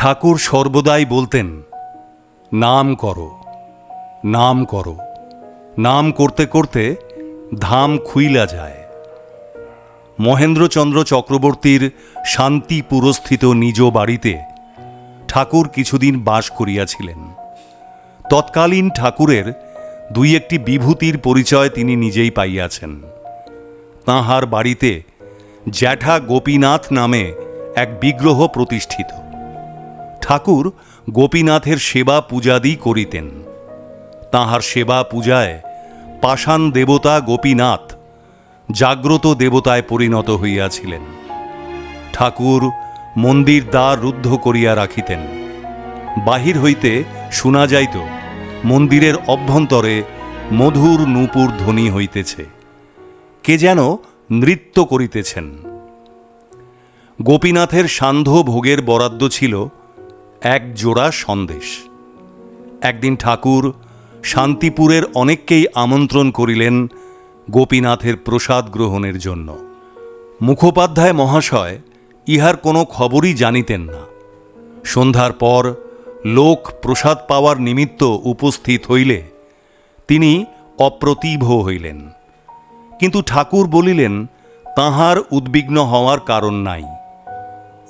ঠাকুর সর্বদাই বলতেন, নাম করো, নাম করো। নাম করতে করতে ধাম খুইলা যায়। মহেন্দ্রচন্দ্র চক্রবর্তীর শান্তিপুরস্থিত নিজ বাড়িতে ঠাকুর কিছুদিন বাস করিয়াছিলেন। তৎকালীন ঠাকুরের দুই একটি বিভূতির পরিচয় তিনি নিজেই পাইয়াছেন। তাঁহার বাড়িতে জ্যাঠা গোপীনাথ নামে এক বিগ্রহ প্রতিষ্ঠিত। ঠাকুর গোপীনাথের সেবা পূজাদি করিতেন। তাঁহার সেবা পূজায় পাষাণ দেবতা গোপীনাথ জাগ্রত দেবতায় পরিণত হইয়াছিলেন। ঠাকুর মন্দির দ্বার রুদ্ধ করিয়া রাখিতেন। বাহির হইতে শোনা যাইত মন্দিরের অভ্যন্তরে মধুর নূপুর ধ্বনি হইতেছে, কে যেন নৃত্য করিতেছেন। গোপীনাথের সান্ধ্য ভোগের বরাদ্দ ছিল এক জোড়া সন্দেশ। একদিন ঠাকুর শান্তিপুরের অনেককেই আমন্ত্রণ করিলেন গোপীনাথের প্রসাদ গ্রহণের জন্য। মুখোপাধ্যায় মহাশয় ইহার কোনো খবরই জানিতেন না। সন্ধ্যার পর লোক প্রসাদ পাওয়ার নিমিত্ত উপস্থিত হইলে তিনি অপ্রতিভ হইলেন। কিন্তু ঠাকুর বলিলেন, তাঁহার উদ্বিগ্ন হওয়ার কারণ নাই।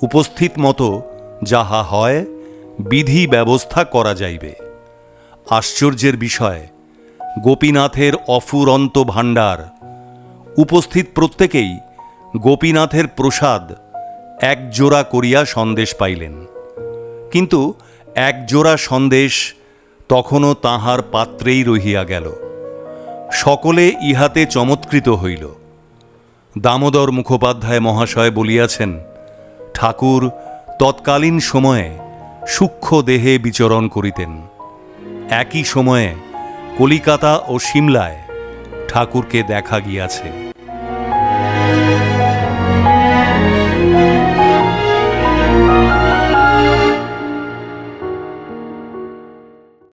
উপস্থিত মতো যাহা হয় বিধি ব্যবস্থা করা যাইবে। আশ্চর্যের বিষয়, গোপীনাথের অফুরন্ত ভাণ্ডার। উপস্থিত প্রত্যেকেই গোপীনাথের প্রসাদ এক জোড়া করিয়া সন্দেশ পাইলেন। কিন্তু এক জোড়া সন্দেশ তখনও তাঁহার পাত্রেই রহিয়া গেল। সকলে ইহাতে চমৎকৃত হইল। দামোদর মুখোপাধ্যায় মহাশয় বলিয়াছেন, ঠাকুর তৎকালীন সময়ে সূক্ষ্ম দেহে বিচরণ করিতেন। একই সময়ে কলিকাতা ও সিমলায় ঠাকুরকে দেখা গিয়াছে।